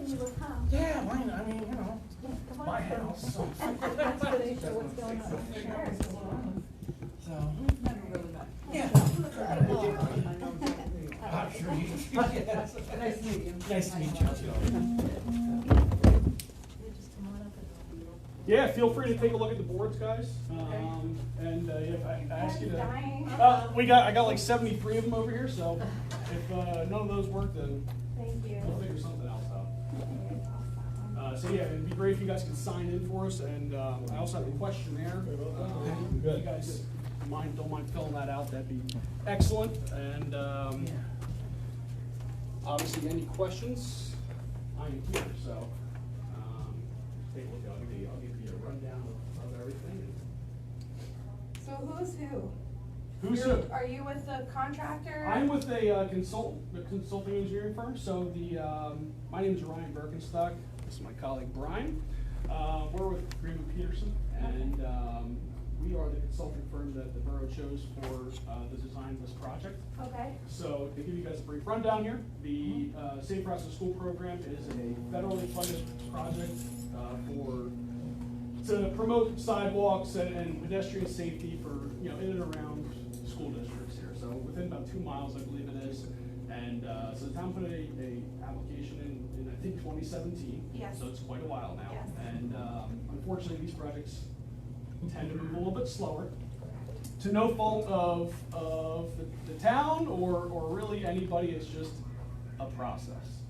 when you look home. Yeah, mine, I mean, you know, Come on. my house. So. Explanation what's going on. So. Never really met. Yeah. I'm sure you. Nice to meet you. Nice to meet you. Yeah, feel free to take a look at the boards, guys. And if I ask you to, I got like 73 of them over here. So if none of those work, then Thank you. we'll figure something else out. So yeah, it'd be great if you guys could sign in for us. And I also have a questionnaire. If you guys don't mind filling that out, that'd be excellent. And obviously, any questions, I am here. So take a look. I'll give you a rundown of everything. So who's who? Who's who? Are you with the contractor? I'm with a consulting engineering firm. So my name is Ryan Birkenstock. This is my colleague Brian. We're with Greenwood Peterson, and we are the consulting firm that the borough chose for the design of this project. Okay. So to give you guys a brief rundown here, the Safe Routes to School program is a federally funded project to promote sidewalks and pedestrian safety for in and around school districts here. So within about 2 miles, I believe it is. And so the town put a application in I think 2017. Yes. So it's quite a while now. Yes. And unfortunately, these projects tend to move a little bit slower, to no fault of the town or really anybody. It's just a process.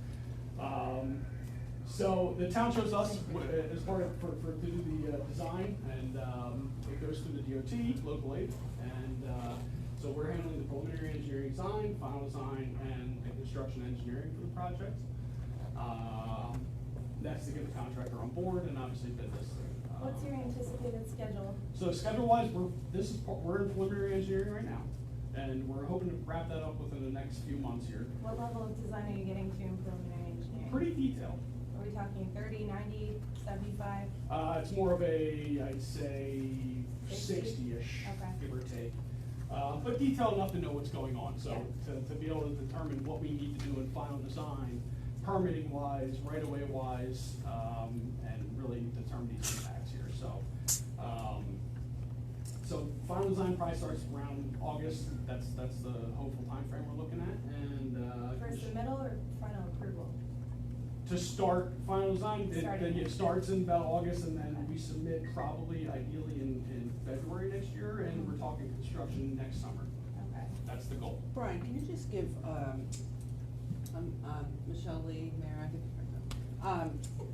So the town chose us as part of to do the design, and it goes through the DOT, local aid, and so we're handling the preliminary engineering design, final design, and the construction engineering for the project. That's to get the contractor on board and obviously bid this thing. What's your anticipated schedule? So schedule-wise, we're in preliminary engineering right now, and we're hoping to wrap that up within the next few months here. What level of design are you getting to in preliminary engineering? Pretty detailed. Are we talking 30, 90, 75? It's more of I'd say 60-ish, Okay. give or take. But detailed enough to know what's going on. So Yeah. to be able to determine what we need to do in final design, permitting-wise, right-of-way-wise, and really determine these impacts here. So final design probably starts around August. That's the hopeful time frame we're looking at. And For submittal or final approval? to start final design, Starting. it starts in about August, and then we submit probably ideally in February next year, and we're talking construction next summer. Okay. That's the goal. Brian, can you just give Michelle Lee, Mayor,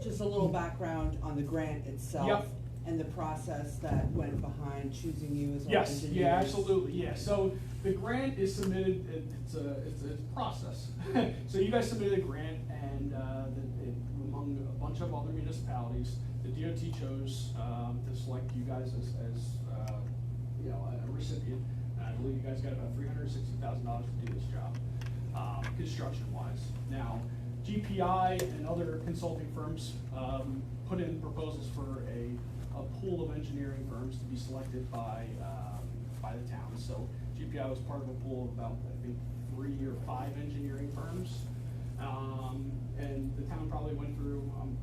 just a little background on the grant itself? Yep. And the process that went behind choosing you as our Yes, engineers? yeah, absolutely, yeah. So the grant is submitted, it's a process. So you guys submitted a grant, and among a bunch of other municipalities, the DOT chose to select you guys as a recipient. And I believe you guys got about $360,000 to do this job, construction-wise. Now, GPI and other consulting firms put in proposals for a pool of engineering firms to be selected by the town. So GPI was part of a pool of about, I think, 3 or 5 engineering firms. And the town probably went through, I'm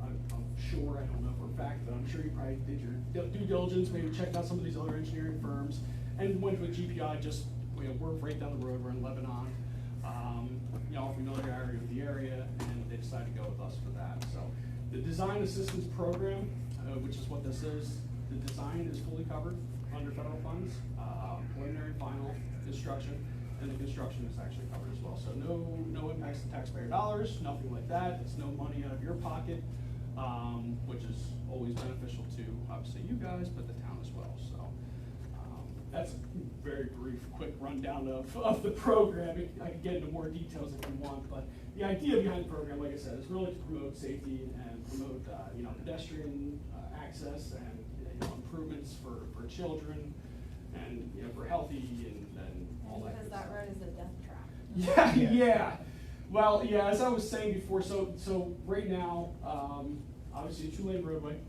sure, I don't know for a fact, but I'm sure you probably did your due diligence, maybe checked out some of these other engineering firms, and went with GPI. Just, we're right down the road, we're in Lebanon. Familiarity with the area, and they decided to go with us for that. So the design assistance program, which is what this is, the design is fully covered under federal funds, preliminary, final, construction, and the construction is actually covered as well. So no impacts to taxpayer dollars, nothing like that. It's no money out of your pocket, which is always beneficial to obviously you guys, but the town as well. So that's a very brief, quick rundown of the program. I can get into more details if you want, but the idea behind the program, like I said, is really to promote safety and promote pedestrian access and improvements for children and for healthy and all that. Because that road is a death trap. Yeah. Well, yeah, as I was saying before, so right now, obviously a 2-lane roadway.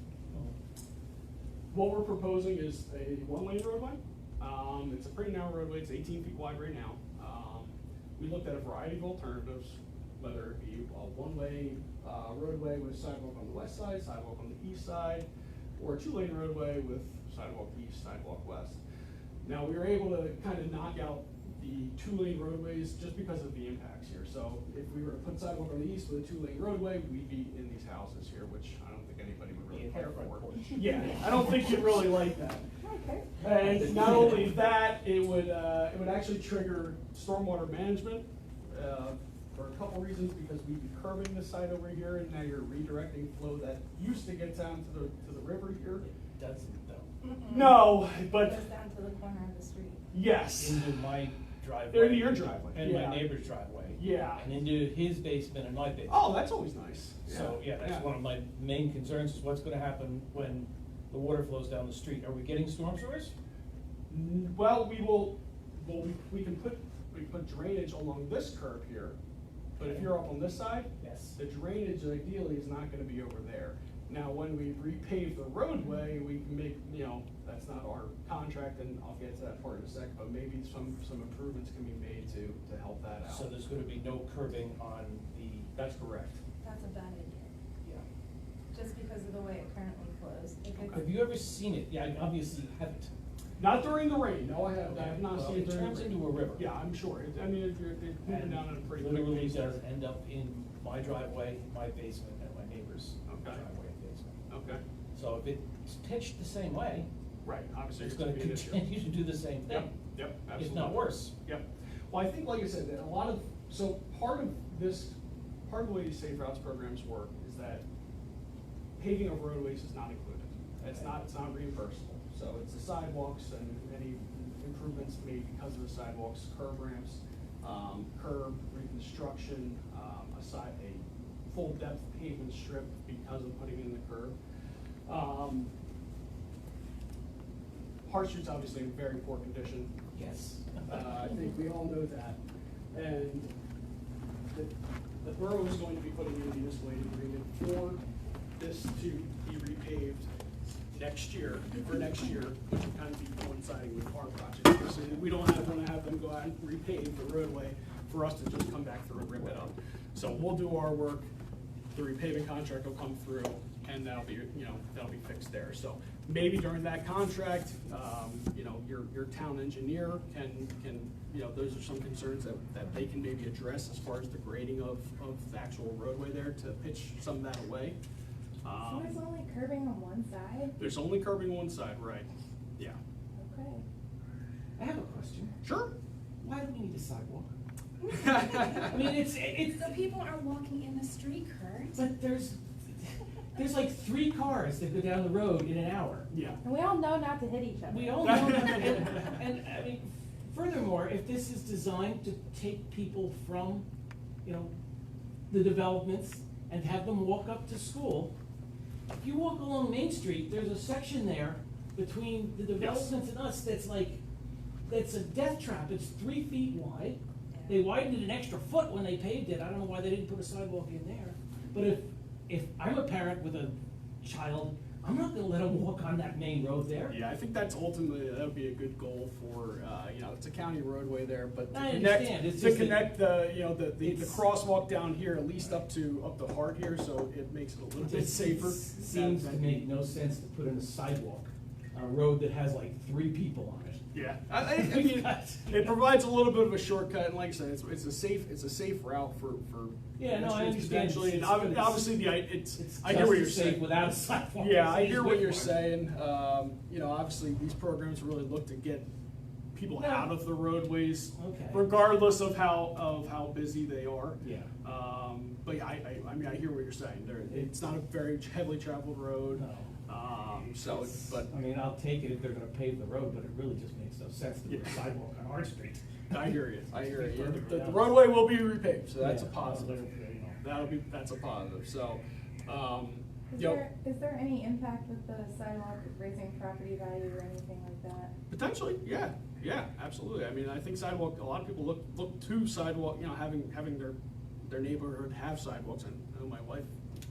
What we're proposing is a 1-lane roadway. It's a pretty narrow roadway. It's 18 feet wide right now. We looked at a variety of alternatives. whether it be a one-way roadway with sidewalk on the west side, sidewalk on the east side, or a two-lane roadway with sidewalk east, sidewalk west. Now, we were able to kind of knock out the two-lane roadways just because of the impacts here. So if we were to put sidewalk on the east with a two-lane roadway, we'd be in these houses here, which I don't think anybody would really care for. Yeah, I don't think you'd really like that. Okay. And not only that, it would actually trigger stormwater management for a couple reasons, because we'd be curbing the site over here, and now you're redirecting flow that used to get down to the river here. It doesn't though. No, It but goes down to the corner of the street. yes. Into my driveway. Into your driveway. And yeah. my neighbor's driveway. Yeah. And into his basement and my basement. Oh, that's always nice. So, yeah, that's one of my main concerns, is what's gonna happen when the water flows down the street. Are we getting storm sewers? Well, we can put drainage along this curb here, but if you're up on this side, Yes. the drainage ideally is not gonna be over there. Now, when we repave the roadway, we can make, that's not our contract, and I'll get to that part in a sec, but maybe some improvements can be made to help that out. So there's gonna be no curbing on the, That's correct. That's a bad idea, yeah. just because of the way it currently flows. If it's- Have you ever seen it? Yeah, I obviously haven't. Not during the rain, no, I have not Well, seen it it during the turns rain. into a river. Yeah, I'm sure. They're moving And down at a pretty quick literally pace there. does end up in my driveway, my basement, and my neighbor's Okay. driveway and basement. Okay, So if it's pitched the same way, right, obviously it's it's gonna gonna be an issue. continue to do the same Yep, thing, yep, absolutely. if not worse. Yep. Well, I think, like I said, that part of the way these safe routes programs work is that paving of roadways is not included. It's not reimbursable. So it's the sidewalks and any improvements made because of the sidewalks, curb ramps, curb reconstruction, a full depth pavement strip because of putting in the curb. Hart Street's obviously in very poor condition. Yes. I think we all know that. And the borough is going to be putting in a municipal aid agreement for this to be repaved next year, which will kind of be coinciding with our project. So we don't want to have them go out and repave the roadway for us to just come back through and rip it up. So we'll do our work, the repaving contract will come through, and that'll be fixed there. So maybe during that contract, your town engineer can, those are some concerns that they can maybe address as far as the grading of the actual roadway there to pitch some of that away. So there's only curbing on one side? There's only curbing one side, right? Yeah. Okay. I have a question. Sure. Why do we need a sidewalk? I mean, it's, So people are walking in the street, Kurt. but there's like 3 cars that go down the road in an hour. Yeah. And we all know not to hit each other. We all know that, and I mean, furthermore, if this is designed to take people from, the developments and have them walk up to school, if you walk along Main Street, there's a section there between the developments and us that's a death trap. It's 3 feet wide. They widened it an extra foot when they paved it. I don't know why they didn't put a sidewalk in there. But if I'm a parent with a child, I'm not gonna let them walk on that main road there. Yeah, I think that's ultimately, that would be a good goal for, it's a county roadway there, but to I connect, understand. It's to just that connect the it's- crosswalk down here, at least up to Hart here, so it makes it a little bit safer. Seems to make no sense to put in a sidewalk on a road that has like 3 people on it. Yeah, I mean, it provides a little bit of a shortcut, and like I said, it's a safe route for Yeah, no, I pedestrians understand. potentially, and It's- obviously, It's I hear what you're just as safe saying. without a sidewalk. Yeah, as I it is hear with what you're one. saying. Obviously, these programs really look to get people Yeah. out of the roadways, Okay. regardless of how busy they are. Yeah. But yeah, I mean, I hear what you're saying. It's not a very heavily traveled road. No. But I mean, I'll take it if they're gonna pave the road, but it really just makes no sense to put a Yeah. sidewalk on our street. I hear you. I hear you. Perfectly The honest. roadway will be repaved, so that's a Yeah. positive. That's a positive. So, Is there any impact with the sidewalk raising property value or anything like that? potentially, yeah, absolutely. I mean, I think sidewalk. A lot of people look to sidewalk. Having their neighborhood have sidewalks. And I know my wife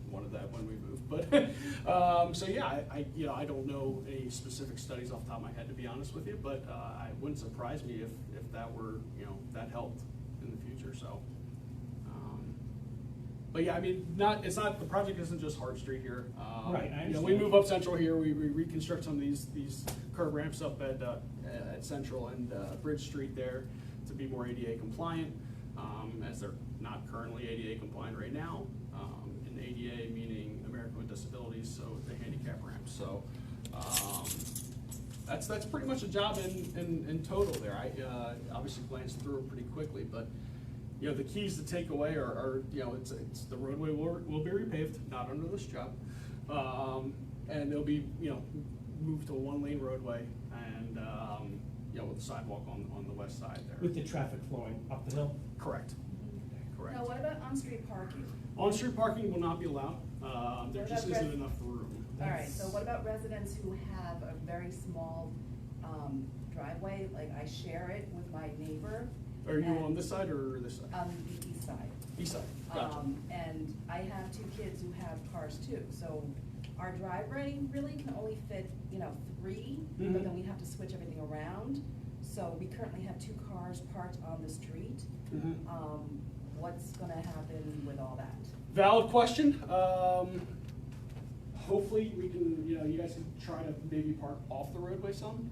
wanted that when we moved, but so yeah, I don't know any specific studies off the top of my head, to be honest with you, but it wouldn't surprise me if that were that helped in the future. So But yeah, I mean, the project isn't just Hart Street here. Right, I You know, we understand. move up Central here, we reconstruct some of these curb ramps up at Central and Bridge Street there to be more ADA compliant, as they're not currently ADA compliant right now. And ADA meaning American with Disabilities, so the handicap ramps. So that's pretty much a job in total there. I obviously glanced through it pretty quickly, but you know, the keys to take away are you know, it's the roadway will be repaved, not under this job, and they'll be, you know, moved to a 1-lane roadway, and you know, with the sidewalk on the west side there. With the traffic flowing up the hill? Correct. Correct. Now, what about on-street parking? On-street parking will not be allowed. There What just about isn't enough room. All right, so what about residents who have a very small driveway, like I share it with my neighbor? Are you and- on this side or this side? On the east side. East side. Gotcha. And I have 2 kids who have cars too, so our driveway really can only fit, you know, 3, Mhm. but then we have to switch everything around. So we currently have 2 cars parked on the street. Mhm. What's gonna happen with all that? Valid question. Hopefully we can, you know, you guys can try to maybe park off the roadway some.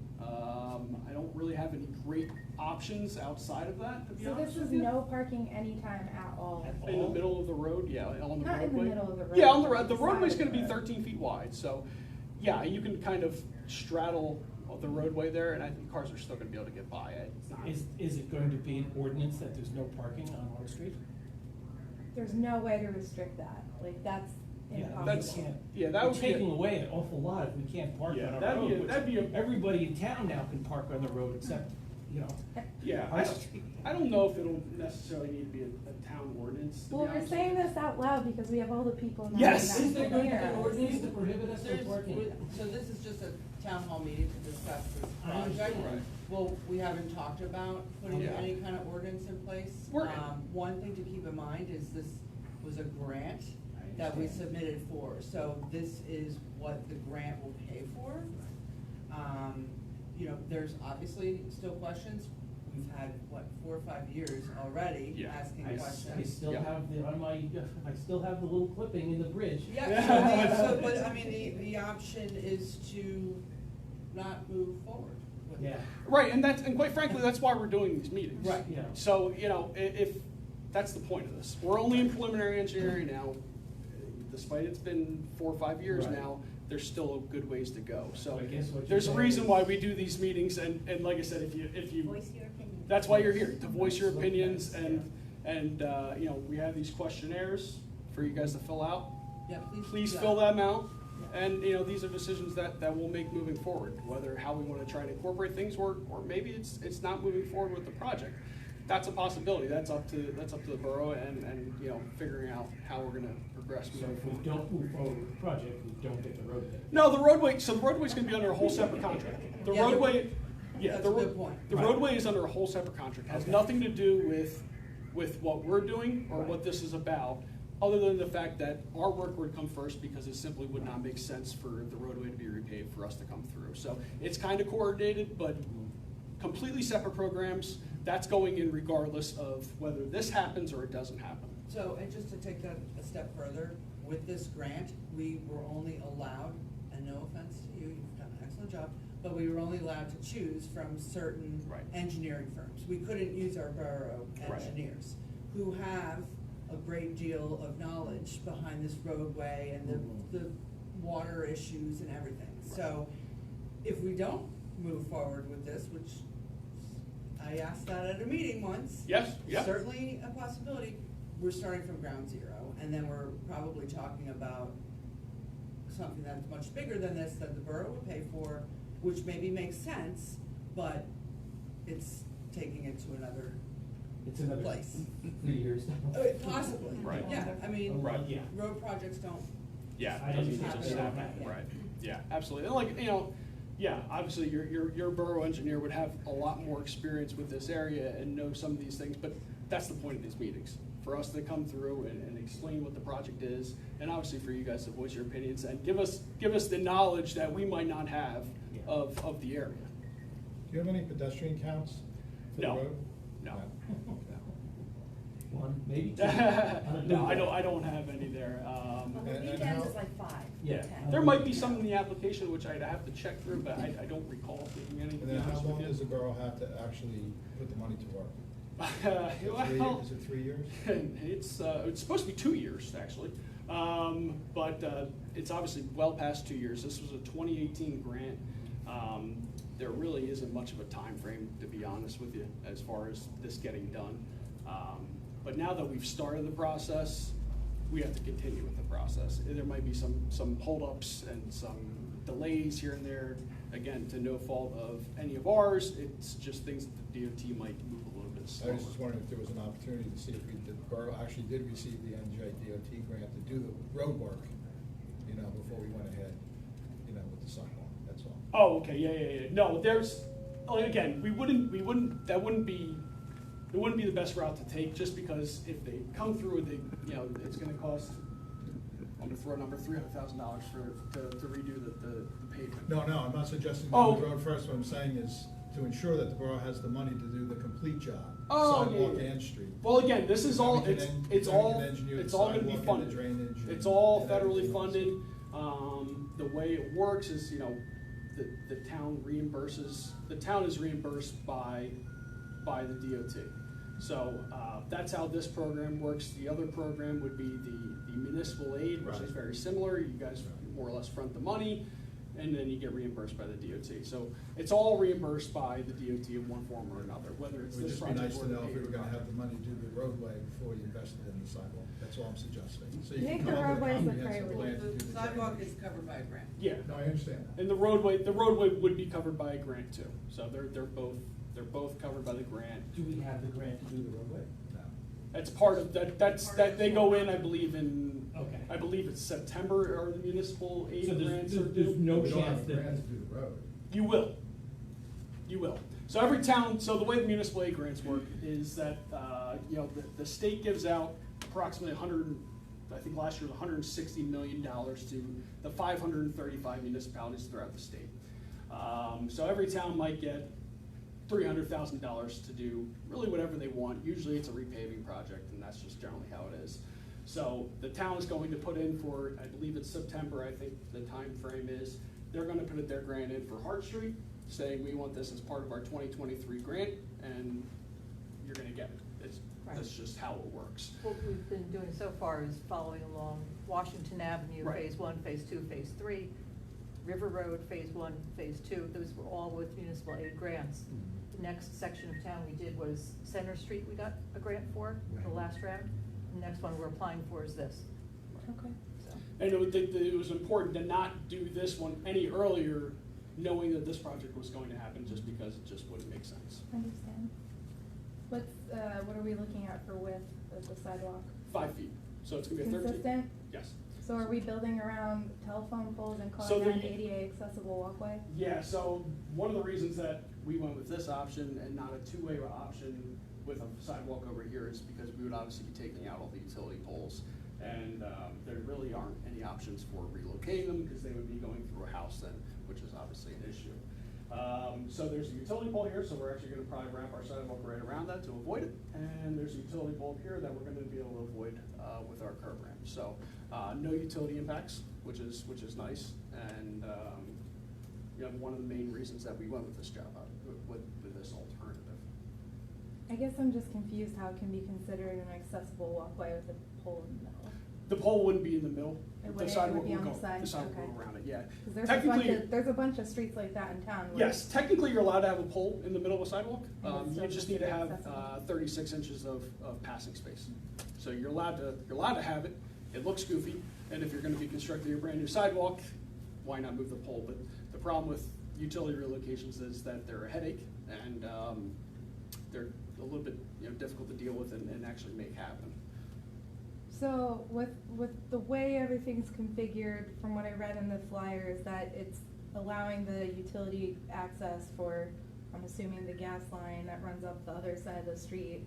I don't really have any great options outside of that, to be So honest this with is you. no parking anytime at all? In the middle of the road, yeah, on the Not in the roadway. middle of the road, Yeah, on the but road. The the side roadway's of gonna the be road. 13 feet wide, so, yeah, you can kind of straddle the roadway there, and I think cars are still gonna be able to get by it. It's not- Is it going to be an ordinance that there's no parking on Hart Street? There's no way to restrict that, like, that's Yeah, impossible. That's- yeah, that We're would be a- taking away an awful lot if we can't park Yeah, on our that'd be a- road, that'd be a- which everybody in town now can park on the road except, you know. Yeah, Hart Street. I don't know if it'll necessarily need to be a town ordinance, to be Well, we're honest saying with you. this out loud because we have all the people now. Yes. Is there going to be hear an us. ordinance to prohibit us from There's- parking? So this is just a town hall meeting to discuss this I project. understand. Right. Well, we haven't talked about putting Yeah. any kind of ordinance in place. We're- One thing to keep in mind is this was a grant that we understand. submitted for, so this is what the grant will pay for. You know, there's obviously still questions. We've had, 4 or 5 years already Yeah. asking I questions. still Yeah. have I still have the little clipping in the bridge. Yeah, but I mean, the option is to not move forward with Yeah. it. Right, and quite frankly, that's why we're doing these meetings. Right. Yeah. So, you know, if, that's the point of this. We're only in preliminary engineering now. Despite it's been 4 or 5 years Right. now, there's still a good ways to go. So I guess what you're there's a saying reason is- why we do these meetings, and like I said, if you. Voice your opinion. That's why you're here, to voice your That's opinions, what- and you know, we have these questionnaires for you guys to fill out. Yeah, Please do fill that. them out, and, you know, these are decisions that we'll make moving forward, whether how we wanna try and incorporate things, or maybe it's not moving forward with the project. That's a possibility, that's up to the borough and, you know, figuring out how we're gonna progress So moving if we forward. don't move forward with the project, we don't get the road bid. No, the roadway's gonna be under a whole separate contract. The Yeah, roadway, yeah, that's the a ro- good point. The Right. roadway is under a whole separate contract, has Okay. nothing to do with what we're doing or Right. what this is about, other than the fact that our work would come first because it simply would not make sense for the roadway to be repaved for us to come through. So it's kind of coordinated, but completely separate programs. That's going in regardless of whether this happens or it doesn't happen. So, and just to take that a step further, with this grant, we were only allowed, and no offense to you, you've done an excellent job, but we were only allowed to choose from certain Right. engineering firms. We couldn't use our borough Right. engineers, who have a great deal of knowledge behind this roadway and the water issues and everything. So, if we don't move forward with this, which I asked that at a meeting once. Yes, yeah. Certainly a possibility. We're starting from ground zero, and then we're probably talking about something that's much bigger than this, that the borough will pay for, which maybe makes sense, but it's taking it to another It's another place. 3 years. Possibly. Right. Yeah, I mean, Right. Yeah. road projects don't. Yeah, I doesn't understand. just happen. Yeah. Right, yeah, absolutely, and like, you know, yeah, obviously, your borough engineer would have a lot more experience with this area and know some of these things, but that's the point of these meetings, for us to come through and explain what the project is, and obviously for you guys to voice your opinions and give us the knowledge that we might not have Yeah. of the area. Do you have any pedestrian counts for the No. road? No. one, maybe two. No, I don't have any there. On the And weekends, how- it's like 5, Yeah. 10. There might be some in the application which I'd have to check through, but I don't recall seeing any, to And be then how honest long with does the you. borough have to actually put the money to work? Well, Is it 3 years? it's supposed to be 2 years, actually. But it's obviously well past 2 years. This was a 2018 grant. There really isn't much of a time frame, to be honest with you, as far as this getting done. But now that we've started the process, we have to continue with the process. There might be some holdups and some delays here and there. Again, to no fault of any of ours, it's just things that the DOT might move a little bit I slower. was just wondering if there was an opportunity to see if the borough actually did receive the NJDOT grant to do the road work, before we went ahead, with the sidewalk, that's all. Oh, okay, yeah. No, again, it wouldn't be the best route to take, just because if they come through, it's gonna cost, I'm gonna throw a number, $300,000 to redo the pavement. No, I'm not suggesting Oh. doing the road first, what I'm saying is to ensure that the borough has the money to do the complete job. Oh, Sidewalk yeah. and street. Well, again, this is Then all, we can it's then all, we can engineer the it's all gonna be sidewalk and the funded. drainage and- It's all and federally everything else. funded. The way it works is, the town reimburses, the town is reimbursed by the DOT. So, that's how this program works. The other program would be the Municipal Aid, which is Right. very similar. You guys more or less front the money, and then you get reimbursed by the DOT. So it's all reimbursed by the DOT in one form or another, whether it's It would this just be project nice or to the know if we were paving gonna have project. the money to do the roadway before you invested in the sidewalk, that's all I'm suggesting. So I you think can the come up with a roadway is the comprehensive priority. plan to do The the sidewalk drainage. is covered by a grant. Yeah. No, I understand that. And the roadway would be covered by a grant too. So they're both covered by the grant. Do we have the grant to do the roadway? No. That's part of that they go in, I believe Okay. I believe it's September or the municipal aid So grants are there's due. no We don't chance have a that. grant to do the road. You will. You will. So every town, so the way the municipal aid grants work is that, the state gives out approximately I think last year was $160 million to the 535 municipalities throughout the state. So every town might get $300,000 to do really whatever they want. Usually it's a repaving project, and that's just generally how it is. So the town is going to put in for, I believe it's September, I think the time frame is, they're gonna put their grant in for Hart Street, saying we want this as part of our 2023 grant, and you're gonna get it. That's just how it works. What we've been doing so far is following along Washington Avenue, Right. Phase 1, Phase 2, Phase 3, River Road, Phase 1, Phase 2, those were all with municipal aid grants. The next section of town we did was Center Street, we got a grant for, the last round. The next one we're applying for is this. Okay. So, And it was important to not do this one any earlier, knowing that this project was going to happen, just because it just wouldn't make sense. Understand. What are we looking at for width of the sidewalk? 5 feet, so it's gonna be a 13. Consistent? Yes. So are we building around telephone poles and So calling that the- an ADA accessible walkway? Yeah, so one of the reasons that we went with this option and not a two-way option with a sidewalk over here is because we would obviously be taking out all the utility poles. And there really aren't any options for relocating them because they would be going through a house then, which is obviously an issue. So there's a utility pole here, so we're actually gonna probably wrap our sidewalk right around that to avoid it. And there's a utility pole up here that we're gonna be able to avoid with our curb ramp. So no utility impacts, which is nice. And one of the main reasons that we went with this job, with this alternative. I guess I'm just confused how it can be considered an accessible walkway with a pole in the middle. The pole wouldn't be in the middle. It The wouldn't, it sidewalk would be will on go, the side? the sidewalk will Okay. go around it, yeah. Because Technically, there's a bunch of streets like that in town. where- yes, technically you're allowed to have a pole in the middle of a sidewalk. And it's You still just need to have considered accessible. 36 inches of passing space. So you're allowed to have it. It looks goofy, and if you're gonna be constructing a brand new sidewalk, why not move the pole? But the problem with utility relocations is that they're a headache, and they're a little bit difficult to deal with and actually make happen. So with the way everything's configured, from what I read in the flyer, is that it's allowing the utility access for, I'm assuming, the gas line that runs up the other side of the street.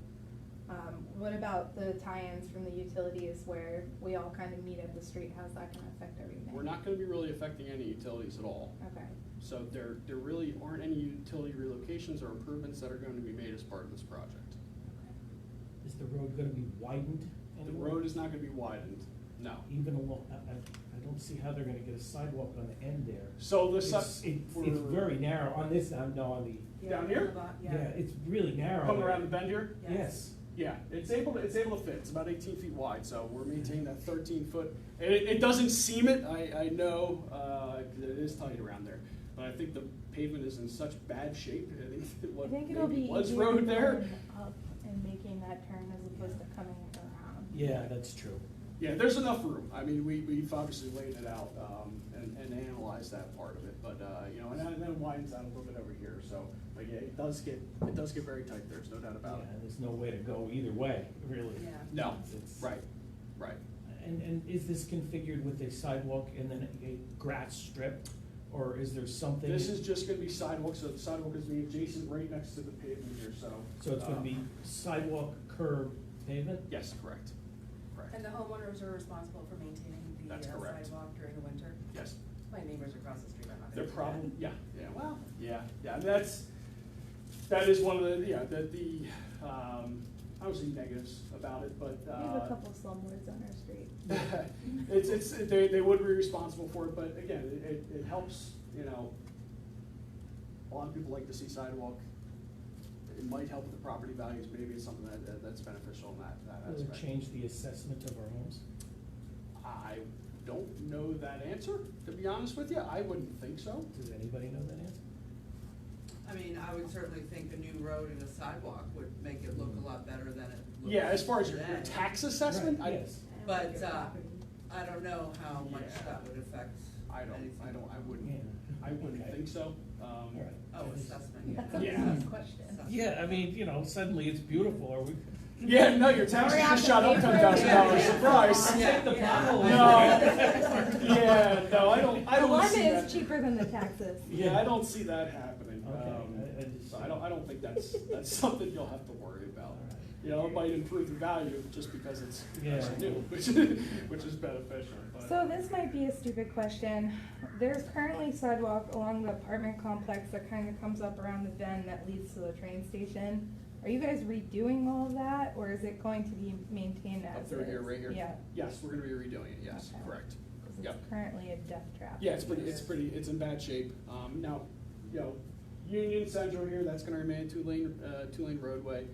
What about the tie-ins from the utilities where we all kind of meet at the street? How's that gonna affect everything? We're not gonna be really affecting any utilities at all. Okay. So there really aren't any utility relocations or improvements that are going to be made as part of this project. Is the road gonna be widened The anymore? road is not gonna be widened, no. Even along, I don't see how they're gonna get a sidewalk on the end there. So the It's very narrow on this, no, on the, Down here? yeah, it's really narrow. Coming around the bend here? Yes. Yeah, it's able to fit. It's about 18 feet wide, so we're maintaining that 13-foot. It doesn't seem it, I know, 'cause it is tight around there. But I think the pavement is in such bad shape. I think what I think it'll maybe be was easier road there. going up and making that turn as opposed to coming around. Yeah, that's true. Yeah, there's enough room. I mean, we've obviously laid it out and analyzed that part of it, but you know, and then it widens out a little bit over here. So, but yeah, it does get very tight. There's no doubt about Yeah, it. there's no way to go either way, really. Yeah. No, It's- right. And is this configured with a sidewalk and then a grass strip, or is there something? This is just gonna be sidewalk, so the sidewalk is being adjacent right next to the pavement here, so. So it's gonna be sidewalk, curb, pavement? Yes, correct. And the homeowners are responsible for maintaining the That's correct. sidewalk during the winter? Yes. My neighbors across the street are not. They're gonna do probably, that. yeah, and that is one of the, I would say negatives about it, but, We have a couple slumlords on our street. they would be responsible for it, but again, it helps, you know, a lot of people like to see sidewalk. It might help with the property values, maybe it's something that's beneficial in that Will it aspect. change the assessment of our homes? I don't know that answer, to be honest with you, I wouldn't think so. Does anybody know that answer? I mean, I would certainly think a new road and a sidewalk would make it look a lot better than it looks Yeah, as far as your today. tax assessment, Right, yes. But, Your property. I don't know how much Yeah. that would affect I anything. wouldn't Okay. think so. All right. Oh, assessment, yeah. That's a Yeah. nice question. Yeah, I mean, you know, suddenly it's beautiful, are we? Yeah, no, your taxes just shot up $10,000, surprise. Yeah. Take the pothole. No, yeah, no, I don't see Alignment that. is cheaper than the taxes. Yeah, I don't see that happening. Okay, I just- So I don't think that's something you'll have to worry about. All right. You know, it might improve the value just because it's Yeah. actually new, which is beneficial, but. So this might be a stupid question. There's currently sidewalk along the apartment complex that kind of comes up around the bend that leads to the train station. Are you guys redoing all of that, or is it going to be maintained as Up through here, is? right here? Yeah. Yes, we're gonna be redoing it, yes, Okay. correct. 'Cause it's Yep. currently a death trap. Yeah, it's in bad shape. Now, you know, Union Central here, that's gonna remain two-lane roadway.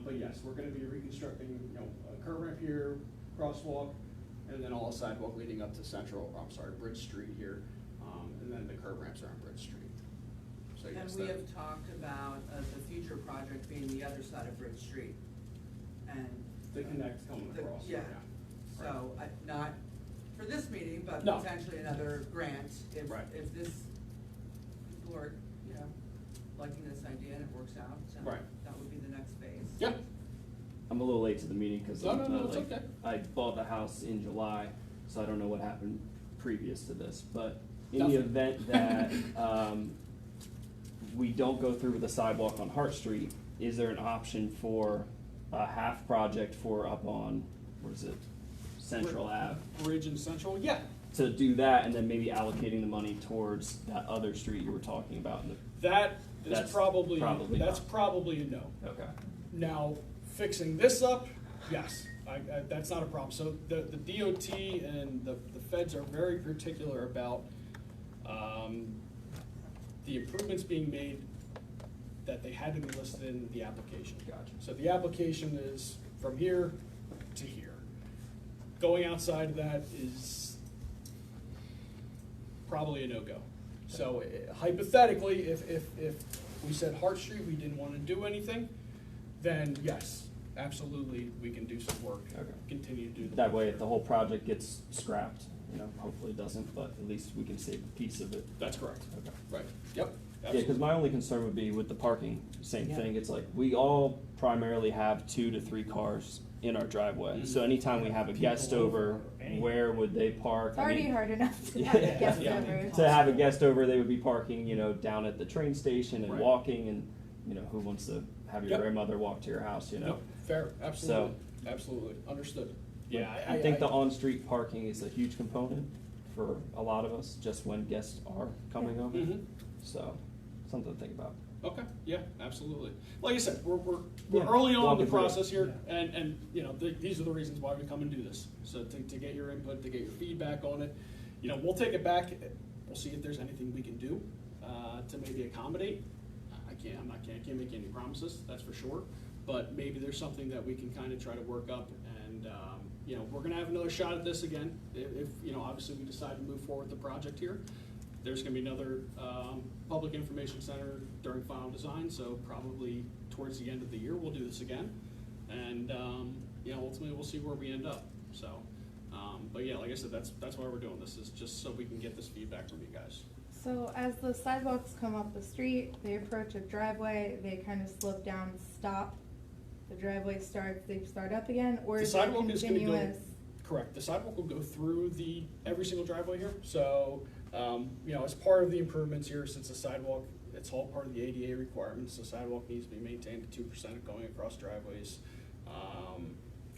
But yes, we're gonna be reconstructing, you know, a curb ramp here, crosswalk, and then all sidewalk leading up to Bridge Street here. And then the curb ramps are on Bridge Street. So yes, And we that- have talked about the future project being the other side of Bridge Street. And. The connect coming the- across, Yeah, yeah. so, not for this meeting, but No. potentially another grant, Right. if this, people are, you know, liking this idea and it works out, so. Right. That would be the next phase. Yep. I'm a little late to the meeting because No, it's okay. I bought the house in July, so I don't know what happened previous to this. But in Nothing. the event that we don't go through with the sidewalk on Hart Street, is there an option for a half project for up on, what is it, Central Ave? Bridge and Central, yeah. To do that and then maybe allocating the money towards that other street you were talking about in the, That is That's probably probably that's not. probably a no. okay. Now, fixing this up, yes, that's not a problem. So the DOT and the feds are very particular about the improvements being made, that they had to be listed in the application. Gotcha. So the application is from here to here. Going outside of that is probably a no-go. So hypothetically, if we said Hart Street, we didn't want to do anything, then yes, absolutely, we can do some work, Okay. continue to do the. That work way, there. if the whole project gets scrapped, you know, hopefully it doesn't, but at least we can save a piece of it. That's correct. Okay. Right, yep. Yeah, because absolutely. my only concern would be with the parking, same Yeah. thing, it's like, we all primarily have 2 to 3 cars in our driveway. So anytime we have a guest People over, over, any- where would they park? It's I already mean, hard enough to Yeah. have a guest Yeah. over. To have a guest over, they would be parking, you know, down at the train station and Right. walking, and, you know, who wants to have your Yep. grandmother walk to your house, you know? No, fair, absolutely, absolutely, understood. Yeah, I think the on-street parking is a huge component for a lot of us, just when guests are coming over. Mhm. So, something to think about. Okay, yeah, absolutely. Like I said, we're Yeah. early on in Walking the through it. process here, and you know, these are the reasons why we come and do this. So to get your input, to get your feedback on it, you know, we'll take it back. We'll see if there's anything we can do to maybe accommodate. I can't make any promises, that's for sure. But maybe there's something that we can kind of try to work up, and you know, we're gonna have another shot at this again. If you know, obviously we decide to move forward with the project here. There's gonna be another public information center during final design, so probably towards the end of the year, we'll do this again. And, you know, ultimately, we'll see where we end up, so. But yeah, like I said, that's why we're doing this, is just so we can get this feedback from you guys. So as the sidewalks come up the street, they approach a driveway, they kind of slope down, stop. The driveway starts, they start up again, or The is it sidewalk is gonna go, continuous? correct, the sidewalk will go through every single driveway here, so, you know, as part of the improvements here, since the sidewalk, it's all part of the ADA requirements, the sidewalk needs to be maintained at 2% going across driveways.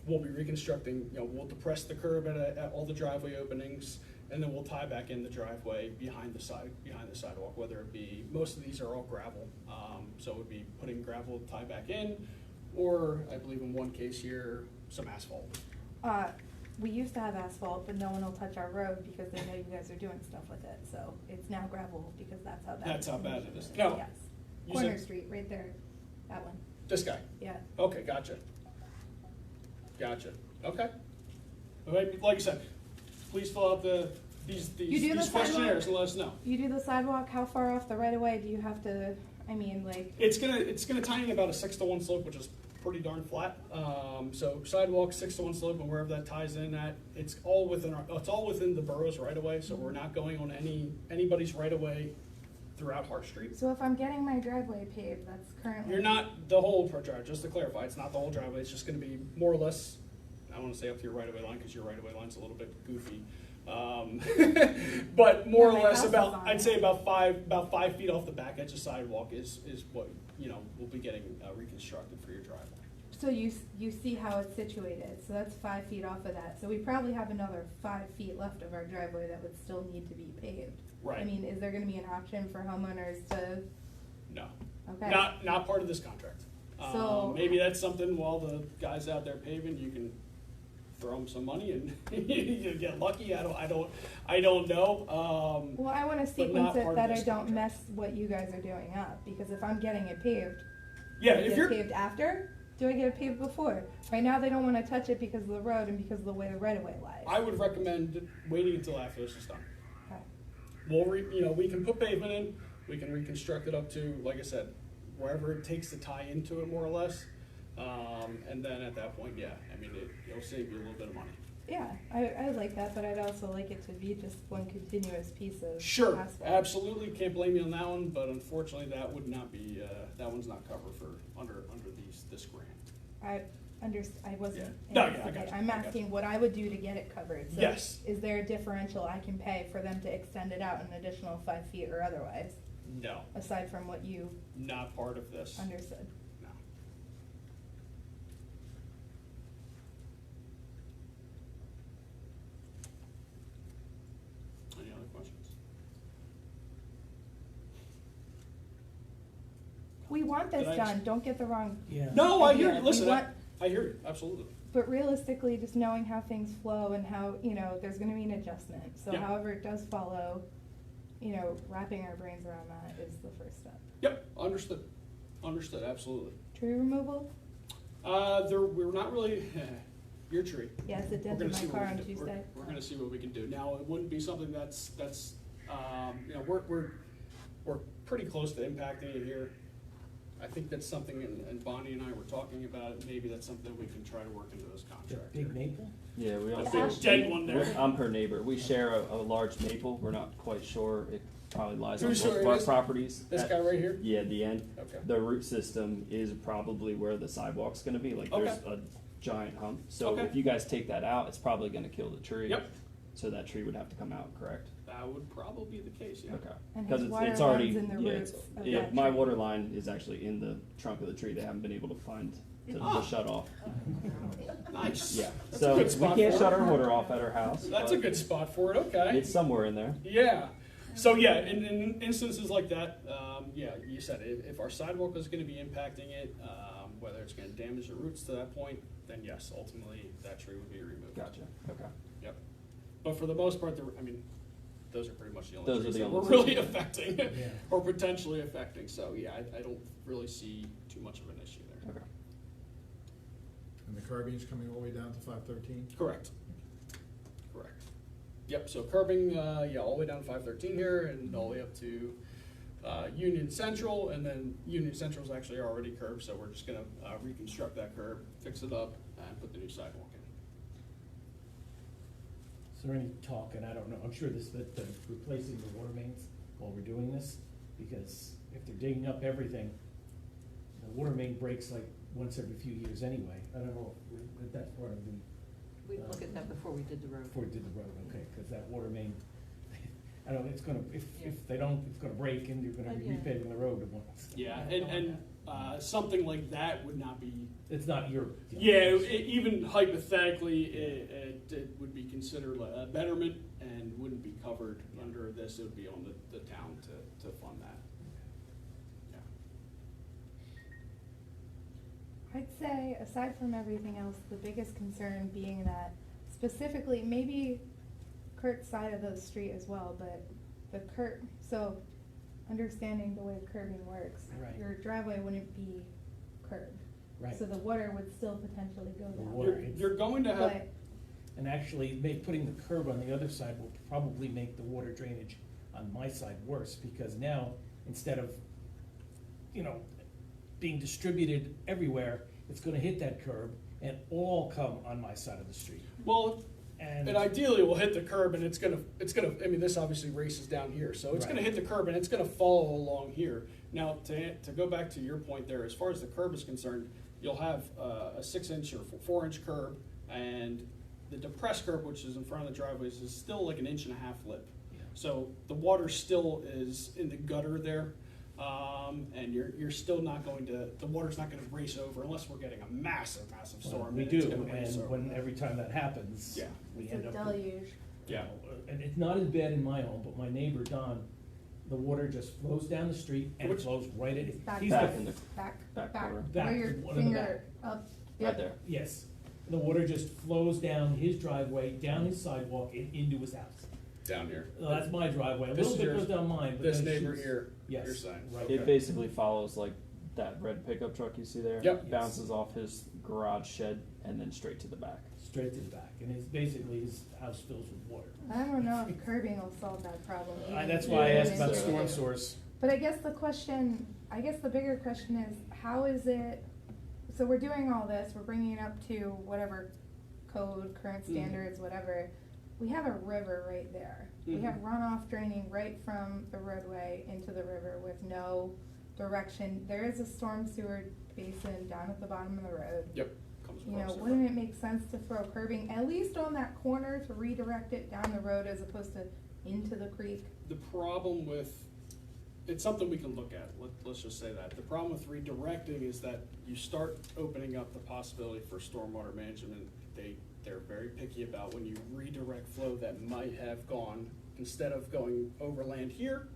We'll be reconstructing, you know, we'll depress the curb at all the driveway openings, and then we'll tie back in the driveway behind the sidewalk, whether it be, most of these are all gravel, so it would be putting gravel tie back in, or I believe in one case here, some asphalt. We used to have asphalt, but no one will touch our road because they know you guys are doing stuff with it, so it's now gravel because that's how bad. That's the how bad condition it is. is. No. Yes. You Corner said- Street, right there, that one, This guy? yeah. Okay, gotcha. Gotcha, okay. Like I said, please fill out these You do the questionnaires sidewalk? and let us know. You do the sidewalk, how far off the right of way do you have to, I mean, like, It's gonna tie in about a 6-to-1 slope, which is pretty darn flat. So sidewalk, 6-to-1 slope, and wherever that ties in at, it's all within the borough's right of way, so we're not going on anybody's right of way throughout Hart Street. so if I'm getting my driveway paved, that's currently. You're not the whole driveway, just to clarify, it's not the whole driveway, it's just gonna be more or less, I don't wanna say up to your right of way line, cause your right of way line's a little bit goofy. But more Yeah, or my less house is about, on I'd it. say about 5 feet off the back edge of sidewalk is what, you know, we'll be getting reconstructed for your driveway. So you see how it's situated, so that's 5 feet off of that, so we probably have another 5 feet left of our driveway that would still need to be paved. Right. I mean, is there gonna be an option for homeowners to, No, okay? not part of this contract. So- Maybe that's something while the guy's out there paving, you can throw them some money and you get lucky. I don't know. Well, I wanna but sequence not it part of that I this don't contract. mess what you guys are doing up, because if I'm getting it paved, Yeah, do I if get you're, it paved after? Do I get it paved before? Right now, they don't wanna touch it because of the road and because of the way the right of way lies. I would recommend waiting until after this is done. Okay. We can put pavement in, we can reconstruct it up to, like I said, wherever it takes to tie into it more or less. And then at that point, yeah, I mean, it'll save you a little bit of money. Yeah, I would like that, but I'd also like it to be just one continuous piece of Sure, asphalt. absolutely, can't blame you on that one, but unfortunately, that would not be, that one's not covered under this grant. I wasn't. Yeah. No, yeah, I okay, got you, I'm I got asking you. what I would do to get it covered. So Yes. Is there a differential I can pay for them to extend it out an additional 5 feet or otherwise, No, aside from what you not part of this. understood? No. Any other questions? We want this Did I done, just- don't get the wrong, Yeah. No, I hear idea. you, We listen, want- I hear you, absolutely. but realistically, just knowing how things flow and how, there's gonna be an adjustment. So Yeah. however it does follow, wrapping our brains around that is the first step. Yep, understood, absolutely. Tree removal? We're not really, your tree. Yes, it We're dented gonna my see what car we on can do. Tuesday. We're gonna see what we can do. Now, it wouldn't be something that's, we're pretty close to impacting it here. I think that's something, and Bonnie and I were talking about it, maybe that's something we can try to work into this The contract. big maple? Yeah, we A also. big dead one there. I'm her neighbor. We share a large maple. We're not quite sure. It probably lies on Who's both sure of it our is? properties. This At- guy right here? Yeah, the end. Okay. The root system is probably where the sidewalk's gonna be. Like, there's Okay. a giant hump. So Okay. if you guys take that out, it's probably gonna kill the tree. Yep. So that tree would have to come out, correct? That would probably be the case, yeah. Okay. And Because his it's water already, line's in the yeah, roots it's, of yeah, that my tree. water line is actually in the trunk of the tree. They haven't been able to find to Ah. shut off. Nice. Yeah. That's So a good we spot can't for shut it. our water off at our house. That's a but good spot for it, okay. It's somewhere in there. Yeah. So yeah, in instances like that, yeah, you said if our sidewalk is gonna be impacting it, whether it's gonna damage the roots to that point, then yes, ultimately, that tree would be removed. Gotcha, okay. Yep. But for the most part, I mean, those are pretty much the only Those are trees the that we're only really trees. affecting, Yeah. or potentially affecting, so yeah, I don't really see too much of an issue there. Okay. And the curbing's coming all the way down to 513? Correct. Correct. Yep, so curbing, yeah, all the way down to 513 here and all the way up to Union Central, and then Union Central's actually already curbed, so we're just gonna reconstruct that curb, fix it up, and put the new sidewalk in. Is there any talk, and I don't know, I'm sure this, that replacing the water mains while we're doing this, because if they're digging up everything, the water main breaks like once every few years anyway. I don't know if that's part of the, We looked at that before we did the road. before we did the road, okay, because that water main, I don't know, it's gonna, if they don't, it's gonna break and you're gonna be Yeah. repaving the road once. Yeah, and something like that would not be, It's not your. yeah, even hypothetically, it would be considered a betterment and wouldn't be covered under this, it would be on the town to fund that. Yeah. I'd say, aside from everything else, the biggest concern being that specifically, maybe Kurt's side of the street as well, but so understanding the way curbing works, Right. your driveway wouldn't be curbed. Right. So the water would still potentially go The down. water- You're going to have, But And actually, putting the curb on the other side will probably make the water drainage on my side worse, because now, instead of, being distributed everywhere, it's gonna hit that curb and all come on my side of the street. well, And and ideally, we'll hit the curb and it's gonna, I mean, this obviously races down here, so it's gonna Right. hit the curb and it's gonna follow along here. Now, to go back to your point there, as far as the curb is concerned, you'll have a 6-inch or 4-inch curb, and the depressed curb, which is in front of the driveways, is still like 1.5-inch lip. Yeah. So the water still is in the gutter there, and you're still not going to, the water's not gonna race over unless we're getting a massive storm. we and it's do, gonna race and over. every time that happens, Yeah. we it's end a up. deluge. Yeah. And it's not as bad in my home, but my neighbor Don, the water just flows down the street and it Which- flows right in. Back, He's back, the- in the back, back back, corner. Back, where your one in the finger up. Right Yep. there. Yes, the water just flows down his driveway, down his sidewalk, and into his house. Down here. Well, that's my driveway, a This little is bit yours. goes down mine, but This then it neighbor shoots- here, Yes, you're saying. right. It basically follows like that red pickup truck you see there. Yep. Bounces off his garage shed and then straight to the back. Straight to the back, and his house fills with water. I don't know if curbing will solve that problem. That's why I Yeah, asked about so- storm source. But I guess the bigger question is, how is it, so we're doing all this, we're bringing it up to whatever code, current standards, whatever. We have a river right there. We have runoff draining right from the roadway into the river with no direction. There is a storm sewer basin down at the bottom of the road. Yep. Comes You know, across there. wouldn't it make sense to throw curbing, at least on that corner, to redirect it down the road as opposed to into the creek? The problem with, it's something we can look at, let's just say that. The problem with redirecting is that you start opening up the possibility for stormwater management. They're very picky about when you redirect flow that might have gone, instead of going overland here,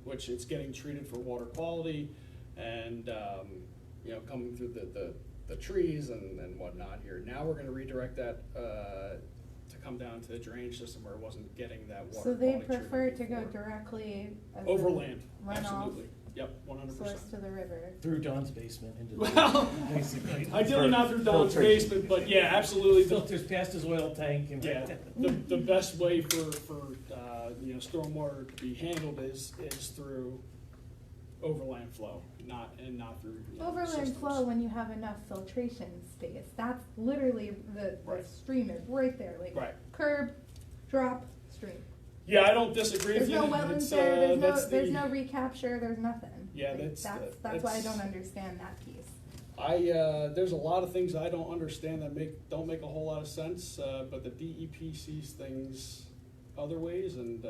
which it's getting treated for water quality and, coming through the trees and whatnot here. Now we're gonna redirect that, to come down to the drainage system where it wasn't getting that water So they quality treatment prefer to go before. directly as a Overland, runoff absolutely. Yep, 100%. source to the river. Through Don's basement into the. Well, basically. ideally not through Don's Filtration. basement, but yeah, absolutely. Filters past his oil tank and. Yeah, the best way for stormwater to be handled is through overland flow, not through Overland systems. flow when you have enough filtration space. That's literally the Right. stream is right there, like Right. curb, drop, stream. Yeah, I don't disagree There's with you. no wetlands It's, there, that's there's the- no recapture, there's nothing. Yeah, Like, that's why I don't understand that piece. There's a lot of things I don't understand that don't make a whole lot of sense, but the DEP sees things other ways, and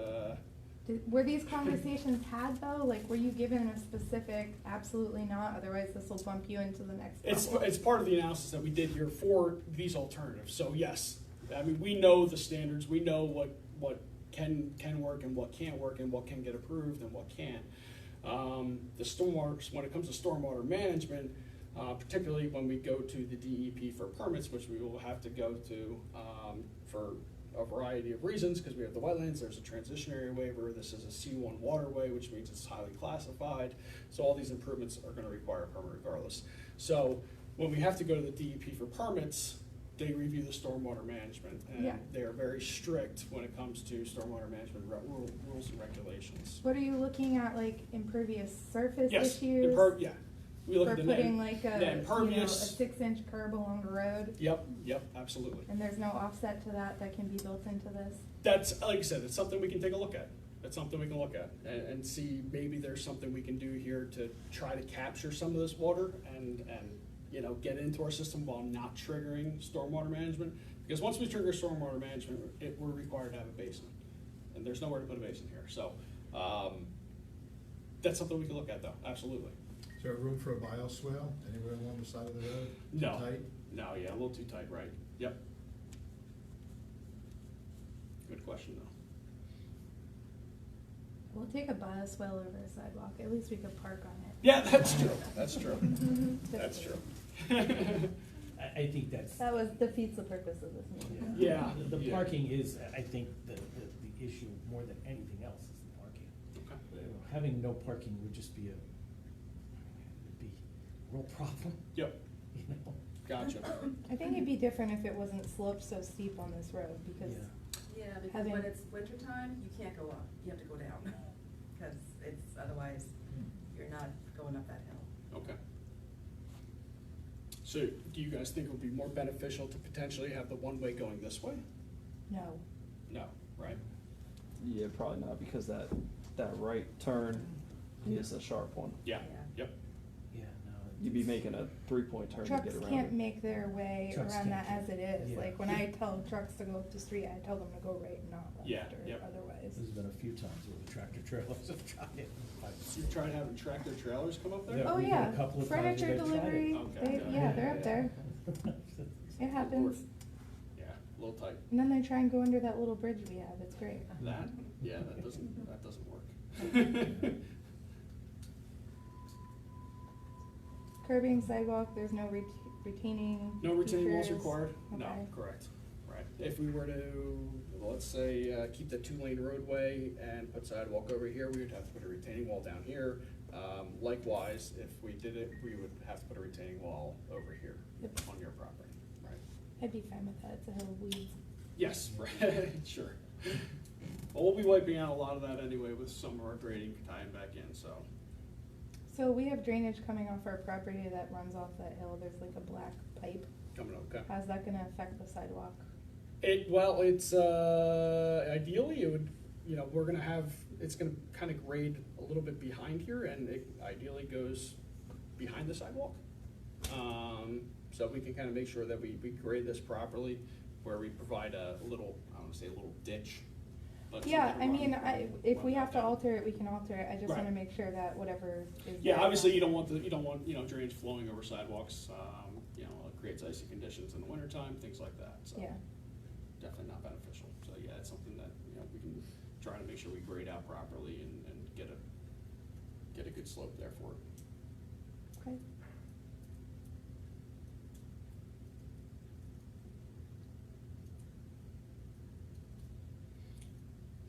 Were these conversations had though? Like, were you given a specific, absolutely not, otherwise this will bump you into the next level? it's part of the analysis that we did here for these alternatives. So yes, I mean, we know the standards, we know what can work and what can't work and what can get approved and what can't. The stormwater, when it comes to stormwater management, particularly when we go to the DEP for permits, which we will have to go to for a variety of reasons, because we have the wetlands, there's a transition area waiver, this is a C1 waterway, which means it's highly classified, so all these improvements are gonna require a permit regardless. So when we have to go to the DEP for permits, they review the stormwater management, and Yeah. they're very strict when it comes to stormwater management rules and regulations. What are you looking at, like impervious surface Yes, issues? yeah. We look For at the putting like the a, you know, a impervious. 6-inch curb along the road? Yep, absolutely. And there's no offset to that can be built into this? That's, like I said, it's something we can take a look at. It's something we can look at and see maybe there's something we can do here to try to capture some of this water and you know, get into our system while not triggering stormwater management. Because once we trigger stormwater management, we're required to have a basin. And there's nowhere to put a basin here, so, that's something we can look at though, absolutely. Is there room for a bioswale anywhere along the side of the road? Too No. tight? No, yeah, a little too tight, right, yep. Good question though. We'll take a bioswale over a sidewalk, at least we could park on it. Yeah, that's true, that's true, that's true. I think that's. That defeats the purpose of this meeting. Yeah. The Yeah. parking is, I think, the issue more than anything else is the parking. Okay. Having no parking would just be a real problem, Yep, you know? gotcha. I think it'd be different if it wasn't sloped so steep on this road, because Yeah. Yeah, because Having- when it's wintertime, you can't go up, you have to go down, because it's, otherwise, you're not going up that hill. Okay. So do you guys think it would be more beneficial to potentially have the one-way going this way? no. No, right? Yeah, probably not, because that right turn is a sharp one. Yeah, Yeah. yep. Yeah, no. You'd be making a 3-point turn to Trucks get around can't it. make their way Trucks around that can't. as it is. Yeah. Like, when I tell trucks to go up the street, I tell them to go right, not left Yeah, or yep. otherwise. There's been a few times where the tractor trailers have tried it. So you tried having tractor trailers come up there? Yeah. Oh, we've had yeah, a couple of times where furniture they've tried it. delivery, Okay. yeah, they're up there. It happens. Yeah, a little tight. And then they try and go under that little bridge we have, it's great. That, yeah, that doesn't work. Curbing, sidewalk, there's no retaining. No retaining walls features? required? No, Okay. correct, right. If we were to, let's say, keep the 2-lane roadway and put sidewalk over here, we would have to put a retaining wall down here. Likewise, if we did it, we would have to put a retaining wall over here Yep. on your property, right? I'd be fine with that, it's a hill of weeds. Yes, right, sure. Well, we'll be wiping out a lot of that anyway with some of our grading tying back in, so. So we have drainage coming off our property that runs off that hill, there's like a black pipe. Coming up, okay. How's that gonna affect the sidewalk? It's, ideally, it would, you know, we're gonna have, it's gonna kind of grade a little bit behind here, and it ideally goes behind the sidewalk. So we can kind of make sure that we grade this properly, where we provide a little, I don't wanna say a little ditch. but Yeah, something I to mean, run- if run we that have to down. alter it, we can alter it, I just Right. wanna make sure that whatever is. Yeah, there obviously, now- you don't want, drainage flowing over sidewalks, you know, it creates icy conditions in the wintertime, things like that, so. Yeah, Definitely not beneficial, so yeah, it's something that, you know, we can try to make sure we grade out properly and get a good slope there for it. okay.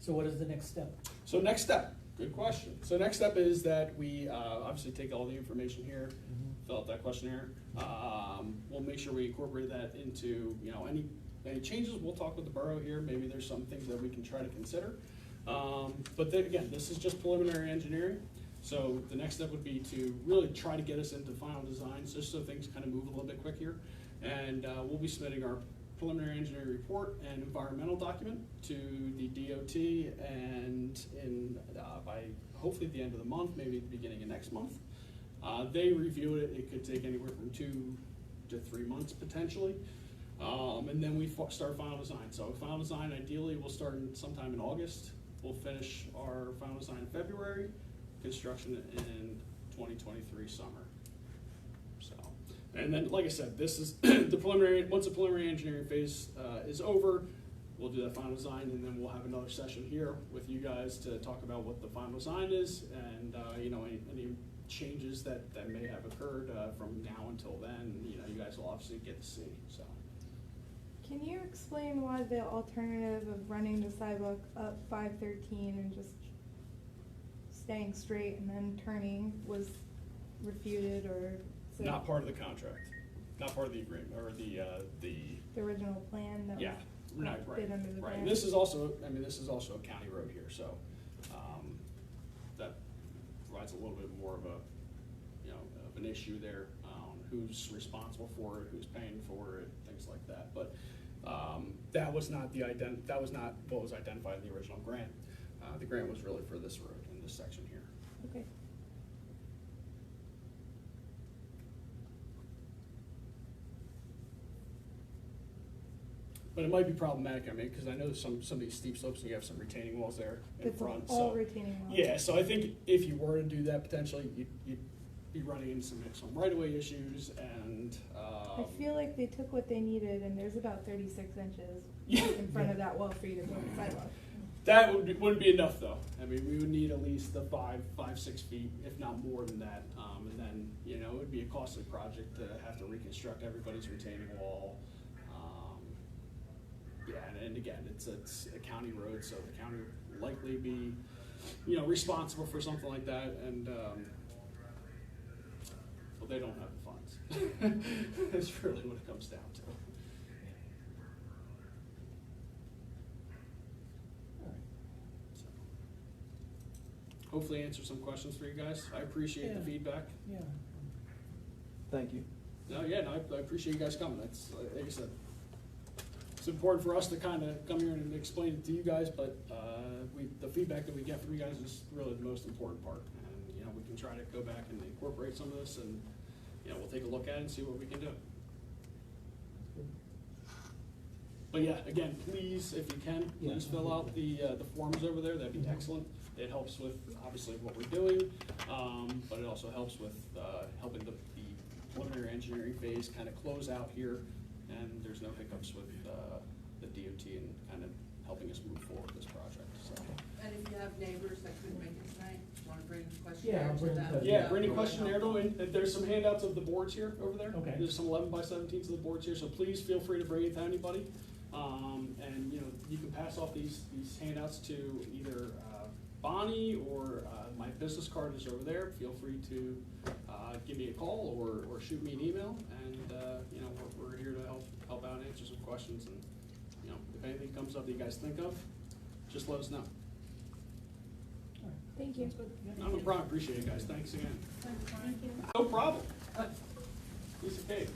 So what is the next step? So next step, good question. So next step is that we obviously take all the information here, fill out that questionnaire. We'll make sure we incorporate that into, you know, any changes, we'll talk with the borough here, maybe there's some things that we can try to consider. But then again, this is just preliminary engineering, so the next step would be to really try to get us into final designs, just so things kind of move a little bit quicker. And we'll be submitting our preliminary engineering report and environmental document to the DOT, and by hopefully the end of the month, maybe the beginning of next month. They review it, it could take anywhere from 2 to 3 months potentially. And then we start final design. So final design, ideally, we'll start sometime in August. We'll finish our final design in February, construction in 2023 summer. So, and then, like I said, this is the preliminary, once the preliminary engineering phase is over, we'll do that final design, and then we'll have another session here with you guys to talk about what the final design is, and, you know, any changes that may have occurred, from now until then, you know, you guys will obviously get to see, so. Can you explain why the alternative of running the sidewalk up 513 and just staying straight and then turning was refuted, or? is it Not part of the contract, not part of the agreement, or the The original plan that yeah, was right, bid under the right. grant? This is also, I mean, this is also a county road here, so, that provides a little bit more of a, you know, of an issue there, who's responsible for it, who's paying for it, things like that, but, that was not that was not what was identified in the original grant. The grant was really for this road in this section here. Okay. But it might be problematic, I mean, because I know some of these steep slopes, you have some retaining walls there in It's front, all so. retaining walls. Yeah, so I think if you were to do that, potentially, you'd be running into some right-of-way issues, and, I feel like they took what they needed, and there's about 36 inches Yeah. in front of that wall for you to build a sidewalk. that wouldn't be enough, though. I mean, we would need at least the 6 feet, if not more than that, and then, you know, it would be a costly project to have to reconstruct everybody's retaining wall. Yeah, and again, it's a county road, so the county would likely be, you know, responsible for something like that, and, well, they don't have the funds. That's really what it comes down to. So, hopefully answer some questions for you guys. I appreciate the Yeah. feedback. Yeah. Thank you. No, yeah, no, I appreciate you guys coming. That's, like I said, it's important for us to kind of come here and explain it to you guys, but the feedback that we get from you guys is really the most important part. And, you know, we can try to go back and incorporate some of this, and, you know, we'll take a look at it and see what we can do. But yeah, again, please, if you can, please Yeah. fill out the forms over there. That'd be excellent. It helps with, obviously, what we're doing, but it also helps with helping the preliminary engineering phase kind of close out here, and there's no hiccups with the DOT and kind of helping us move forward with this project, so. And if you have neighbors that couldn't make it tonight, wanna bring Yeah, questionnaire I'll to bring them? the- Yeah, bring a Really questionnaire to helpful. it. There's some handouts of the boards here, over there. Okay. There's some 11x17s of the boards here, so please feel free to bring it to anybody. And, you know, you can pass off these handouts to either Bonnie, or my business card is over there. Feel free to give me a call or shoot me an email, and, you know, we're here to help out and answer some questions, and, you know, if anything comes up that you guys think of, just let us know. Thank you. No problem, appreciate it, guys, thanks again. Thank you. No problem. Piece of cake.